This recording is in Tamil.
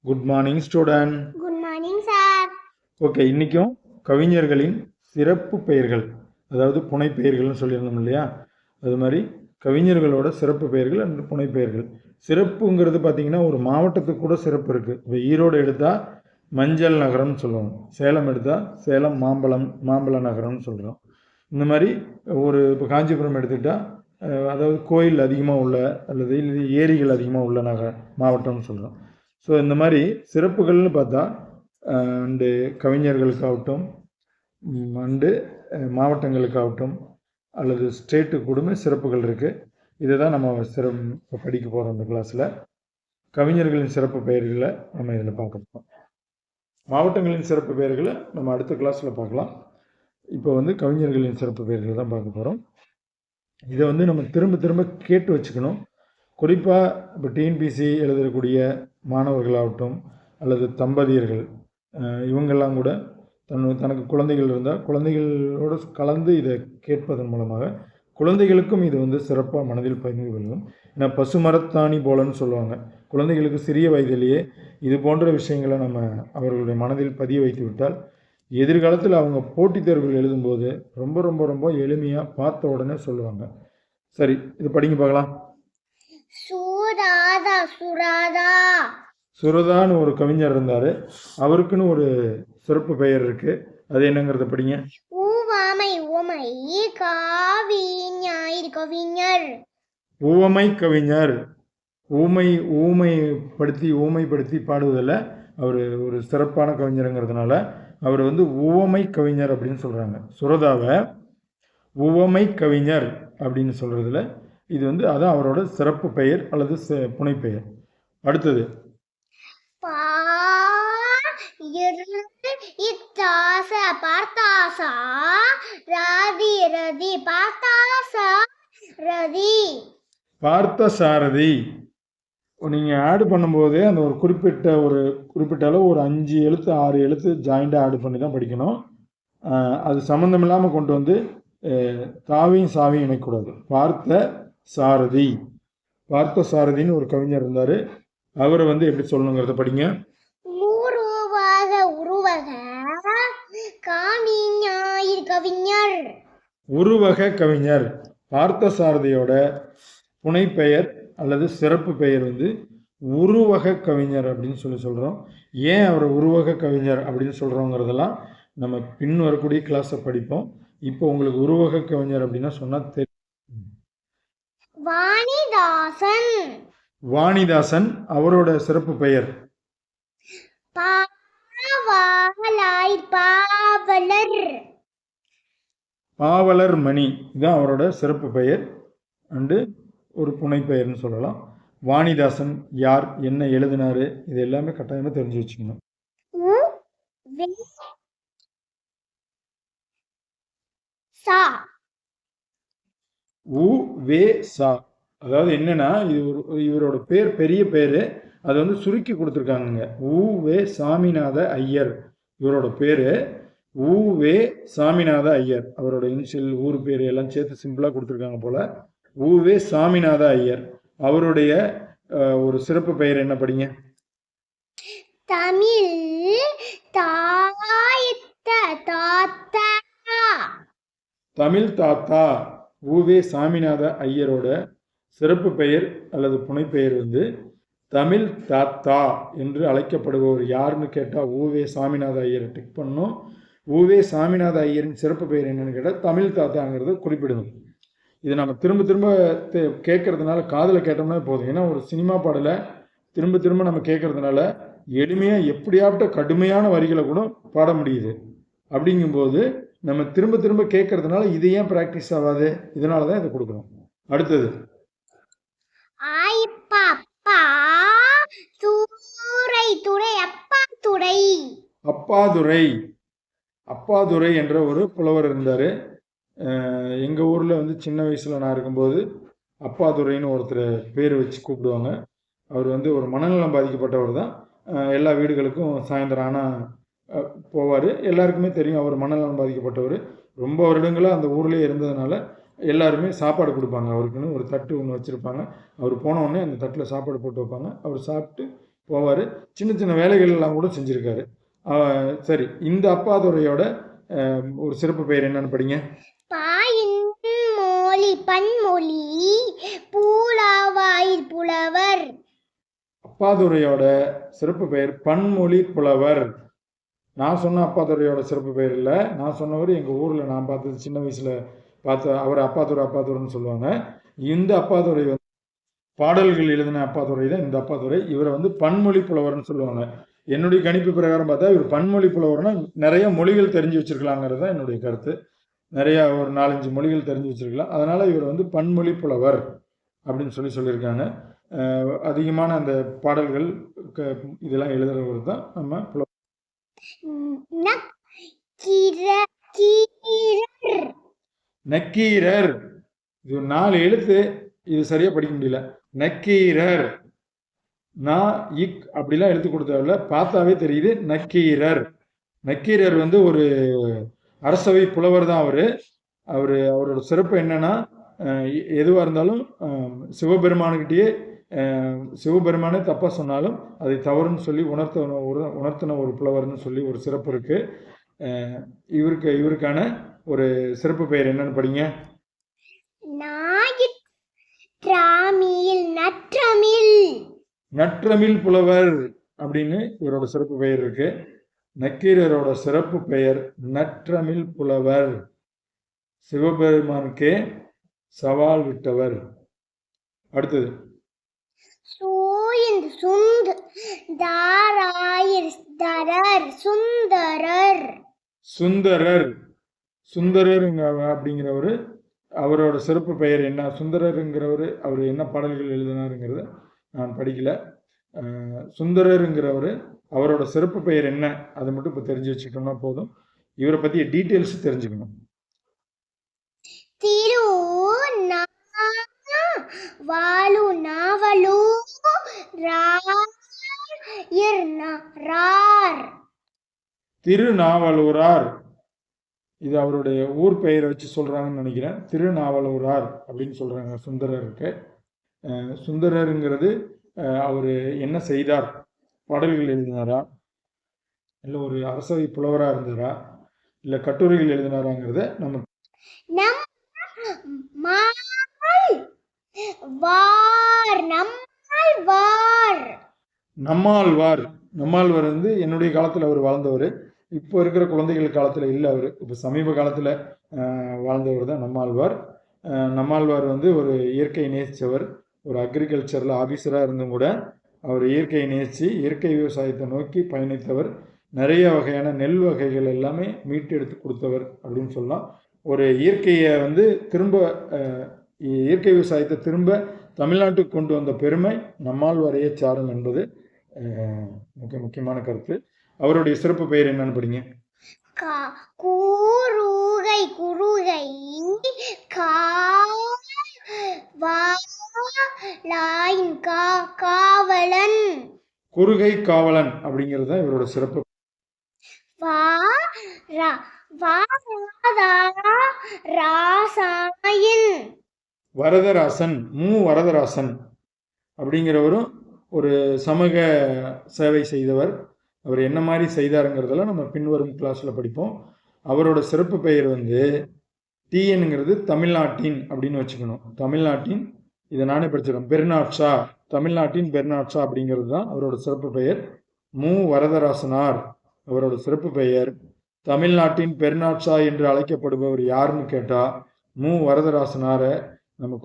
Good morning student. Good morning sir. Okay, இன்றைக்கும் கவிஞர்களின் சிறப்பு பெயர்கள், அதாவது புனைப்பெயர்கள்னு சொல்லியிருந்தோம் இல்லையா? அது மாதிரி கவிஞர்களோட சிறப்பு பெயர்கள் அண்ட் புனைப்பெயர்கள். சிறப்புங்கிறது பார்த்திங்கன்னா ஒரு மாவட்டத்துக்கு கூட சிறப்பு இருக்குது. இப்போ ஈரோடு எடுத்தால் மஞ்சள் நகரம்னு சொல்லுவோம், சேலம் எடுத்தால் சேலம் மாம்பழ நகரம்னு சொல்கிறோம். இந்த மாதிரி இப்போ காஞ்சிபுரம் எடுத்துக்கிட்டால் அதாவது கோயில் அதிகமாக உள்ள அல்லது ஏரிகள் அதிகமாக உள்ள மாவட்டம்னு சொல்கிறோம். ஸோ இந்த மாதிரி சிறப்புகள்னு பார்த்தா அண்டு கவிஞர்களுக்காகட்டும் அண்டு மாவட்டங்களுக்காகட்டும் அல்லது ஸ்டேட்டுக்கு கூடமே சிறப்புகள் இருக்குது. இதை தான் நம்ம இப்போ படிக்க போகிறோம். இந்த கிளாஸில் கவிஞர்களின் சிறப்பு பெயர்களை நம்ம இதில் பார்க்க போகிறோம். மாவட்டங்களின் சிறப்பு பெயர்களை நம்ம அடுத்த கிளாஸில் பார்க்கலாம். இப்போ கவிஞர்களின் சிறப்பு பெயர்களை தான் பார்க்க போகிறோம். இதை நம்ம திரும்ப திரும்ப கேட்டு வச்சுக்கணும். குறிப்பாக இப்போ டிஎன்பிசி எழுதக்கூடிய மாணவர்களாகட்டும் அல்லது தம்பதியர்கள், இவங்கெல்லாம் கூட தனக்கு குழந்தைகள் இருந்தால் குழந்தைகளோடு கலந்து இதை கேட்பதன் மூலமாக குழந்தைகளுக்கும் இது சிறப்பாக மனதில் பதிந்து கொள்ளும். ஏன்னா பசுமரத்தாணி போலன்னு சொல்லுவாங்க. குழந்தைகளுக்கு சிறிய வயதிலேயே இது போன்ற விஷயங்களை நம்ம அவர்களுடைய மனதில் பதிய வைத்து விட்டால் எதிர்காலத்தில் அவங்க போட்டித் தேர்வுகள் எழுதும்போது ரொம்ப ரொம்ப ரொம்ப எளிமையாக பார்த்த உடனே சொல்லுவாங்க. சரி, இது படிங்க பார்க்கலாம். சுரதான்னு ஒரு கவிஞர் இருந்தார். அவருக்குன்னு ஒரு சிறப்பு பெயர் இருக்கு. அது என்னங்கிறத படிங்க. ஊமை கவிஞர். ஊமைப்படுத்தி பாடுவதில் அவர் ஒரு சிறப்பான கவிஞருங்கிறதுனால அவர் ஊமை கவிஞர் அப்படின்னு சொல்கிறாங்க. சுரதாவை ஊமை கவிஞர் அப்படின்னு சொல்கிறதுல இது அதான் அவரோட சிறப்பு பெயர் அல்லது புனைப்பெயர். அடுத்தது பார்த்தசாரதி. நீங்கள் ஆட் பண்ணும்போது அந்த ஒரு குறிப்பிட்ட அளவு ஒரு 5 எழுத்து 6 எழுத்து ஜாயிண்டாக ஆட் பண்ணி தான் படிக்கணும். அது சம்மந்தம் இல்லாமல் கொண்டு தாவியும் சாவியும் இணைக்கூடாது. பார்த்த சாரதின்னு ஒரு கவிஞர் இருந்தார். அவரை எப்படி சொல்லணுங்கிறத படிங்க. உருவக கவிஞர். பார்த்த சாரதியோட புனைப்பெயர் அல்லது சிறப்பு பெயர் உருவக கவிஞர் அப்படின்னு சொல்கிறோம். ஏன் அவர் உருவக கவிஞர் அப்படின்னு சொல்கிறோங்கிறதெல்லாம் நம்ம பின் வரக்கூடிய கிளாஸை படிப்போம். இப்போ உங்களுக்கு உருவக கவிஞர் அப்படின்னா சொன்னா தெரியும். வாணிதாசன் அவரோட சிறப்பு பெயர் பாவலர் மணி. இதுதான் அவரோட சிறப்பு பெயர் அண்டு ஒரு புனை பெயர்னு சொல்லலாம். வாணிதாசன் யார், என்ன எழுதினாரு, இது எல்லாமே கட்டாயமா தெரிஞ்சு வச்சுக்கணும். அதாவது என்னன்னா இவரோட பேர் பெரிய பேரு, அது சுருக்கி கொடுத்துருக்காங்க. உவே சாமிநாத ஐயர் இவரோட பேரு. உவே சாமிநாத ஐயர் அவரோட இனிஷியல் ஊர் பேர் எல்லாம் சேர்த்து சிம்பிளா கொடுத்துருக்காங்க போல. உவே சாமிநாத ஐயர் அவருடைய ஒரு சிறப்பு பெயர் என்ன படிங்க. தமிழ் தாத்தா. உவே சாமிநாத ஐயரோட சிறப்பு பெயர் அல்லது புனைப்பெயர் தமிழ் தாத்தா என்று அழைக்கப்படுபவர் யாருன்னு கேட்டால் உவே சாமிநாத ஐயரை டிக் பண்ணணும். உவே சாமிநாத ஐயரின் சிறப்பு பெயர் என்னன்னு கேட்டால் தமிழ் தாத்தாங்கிறத குறிப்பிடணும். இதை நம்ம திரும்ப திரும்ப கேட்கறதுனால காதில் கேட்டோம்னா போதும். ஏன்னா ஒரு சினிமா பாடலை திரும்ப திரும்ப நம்ம கேட்கறதுனால எளிமையாக எப்படியாப்பட்ட கடுமையான வரிகளை கூட பாட முடியுது. அப்படிங்கும்போது நம்ம திரும்ப திரும்ப கேட்கறதுனால இது ஏன் ப்ராக்டிஸ் ஆகாது? இதனால தான் இதை கொடுக்குறோம். அடுத்தது அப்பாதுரை. அப்பாதுரை என்ற ஒரு புலவர் இருந்தார். எங்கள் ஊரில் சின்ன வயசில் நான் இருக்கும்போது அப்பாதுரைன்னு ஒருத்தர் பேர் வச்சு கூப்பிடுவாங்க. அவர் ஒரு மனநலம் பாதிக்கப்பட்டவர் தான். எல்லா வீடுகளுக்கும் சாயந்தரம் ஆனால் போவார். எல்லாருக்குமே தெரியும் அவர் மனநலம் பாதிக்கப்பட்டவர். ரொம்ப வருடங்களாக அந்த ஊர்லேயே இருந்ததுனால எல்லாருமே சாப்பாடு கொடுப்பாங்க. அவருக்குன்னு ஒரு தட்டு ஒன்று வச்சுருப்பாங்க. அவர் போனவுடனே அந்த தட்டில் சாப்பாடு போட்டு வைப்பாங்க. அவர் சாப்பிட்டு போவார். சின்ன சின்ன வேலைகள் எல்லாம் கூட செஞ்சுருக்காரு. சரி, இந்த அப்பாதுரையோட ஒரு சிறப்பு பெயர் என்னன்னு படிங்க. பன்மொழி பூலாவாயிர் புலவர். அப்பாதுரையோட சிறப்பு பெயர் பன்மொழி புலவர். நான் சொன்ன அப்பாதுரையோட சிறப்பு பெயர் இல்லை, நான் சொன்னவர் எங்கள் ஊரில் நான் பார்த்தது, சின்ன வயசில் பார்த்த அவர் அப்பாதுரைன்னு சொல்லுவாங்க. இந்த அப்பாதுரை வந்து பாடல்கள் எழுதின அப்பாதுரை தான் இந்த அப்பாதுரை. இவரை வந்து பன்மொழி புலவர்னு சொல்லுவாங்க. என்னுடைய கணிப்பு பிரகாரம் பார்த்தா இவர் பன்மொழி புலவர்னா நிறைய மொழிகள் தெரிஞ்சு வச்சிருக்கலாங்கிறது தான் என்னுடைய கருத்து. நிறையா ஒரு 4-5 மொழிகள் தெரிஞ்சு வச்சிருக்கலாம். அதனால் இவர் வந்து பன்மொழி புலவர் அப்படின்னு சொல்லியிருக்காங்க. அதிகமான அந்த பாடல்கள் இதெல்லாம் எழுதுறவர் தான் நம்ம புலவர். நக்கீரர், இது 4 எழுத்து, இது சரியா படிக்க முடியல. நக்கீரர், நான் இக் அப்படிலாம் எழுத்து கொடுத்ததில்ல, பார்த்தாவே தெரியுது நக்கீரர். நக்கீரர் வந்து ஒரு அரசவை புலவர் தான். அவரோட சிறப்பு என்னன்னா, எதுவாக இருந்தாலும் சிவபெருமானுக்கிட்டேயே சிவபெருமானே தப்பாக சொன்னாலும் அதை தவறுன்னு சொல்லி உணர்த்தின ஒரு புலவர்னு சொல்லி ஒரு சிறப்பு இருக்கு. இவருக்கான ஒரு சிறப்பு பெயர் என்னன்னு படிங்க. நற்றமிழ் புலவர் அப்படின்னு இவரோட சிறப்பு பெயர் இருக்கு. நக்கீரரோட சிறப்பு பெயர் நற்றமிழ் புலவர். சிவபெருமானுக்கே சவால் விட்டவர். அடுத்தது சுந்தரர். சுந்தரர் அப்படிங்கிறவர், அவரோட சிறப்பு பெயர் என்ன? சுந்தரருங்கிறவர் அவர் என்ன பாடல்கள் எழுதினாருங்கிறத நான் படிக்கல. சுந்தரருங்கிறவர் அவரோட சிறப்பு பெயர் என்ன, அதை மட்டும் இப்போ தெரிஞ்சு வச்சுக்கிட்டோம்னா போதும். இவரை பற்றிய டீட்டெயில்ஸ் தெரிஞ்சுக்கணும். திருநாவலூரார், இது அவருடைய ஊர் பெயரை வச்சு சொல்றாங்கன்னு நினைக்கிறேன். திருநாவலூரார் அப்படின்னு சொல்றாங்க சுந்தரருக்கு. சுந்தரருங்கிறது அவர் என்ன செய்தார்? பாடல்கள் எழுதினாரா, இல்லை ஒரு அரசவை புலவராக இருந்தாரா, இல்லை கட்டுரைகள் எழுதினாராங்கிறத நம்மாழ்வார் வந்து என்னுடைய காலத்தில் அவர் வாழ்ந்தவர். இப்போ இருக்கிற குழந்தைகள் காலத்தில் இல்லை, அவர் இப்போ சமீப காலத்தில் வாழ்ந்தவர் தான் நம்மாழ்வார். நம்மாழ்வார் வந்து ஒரு இயற்கையை நேசித்தவர், ஒரு அக்ரிகல்ச்சரில் ஆஃபீஸராக இருந்தும் கூட அவர் இயற்கையை நேசித்து இயற்கை விவசாயத்தை நோக்கி பயணித்தவர். நிறைய வகையான நெல் வகைகள் எல்லாமே மீட்டெடுத்து கொடுத்தவர் அப்படின்னு சொல்லலாம். ஒரு இயற்கையை வந்து இயற்கை விவசாயத்தை திரும்ப தமிழ்நாட்டுக்கு கொண்டு வந்த பெருமை நம்மாழ்வாரையே சாரும் என்பது முக்கியமான கருத்து. அவருடைய சிறப்பு பெயர் என்னன்னு படிங்க. குறுகை காவலன் அப்படிங்கிறது தான் இவரோட சிறப்பு. வரதராசன், வரதராசன் அப்படிங்கிறவரும் ஒரு சமூக சேவை செய்தவர். அவர் என்ன மாதிரி செய்தாருங்கிறதெல்லாம் நம்ம பின்வரும் கிளாஸில் படிப்போம். அவரோட சிறப்பு பெயர் வந்து டிஎன்ங்கிறது தமிழ்நாட்டின் அப்படின்னு வச்சுக்கணும். தமிழ்நாட்டின், இதை நானே படிச்சிடும், பெர்னாட்ஷா, தமிழ்நாட்டின் பெர்னாட்ஷா அப்படிங்கிறது தான் அவரோட சிறப்பு பெயர். வரதராசனார் அவரோட சிறப்பு பெயர். தமிழ்நாட்டின் பெர்னாட்ஷா என்று அழைக்கப்படுபவர் யாருன்னு கேட்டால் வரதராசனாரை நம்ம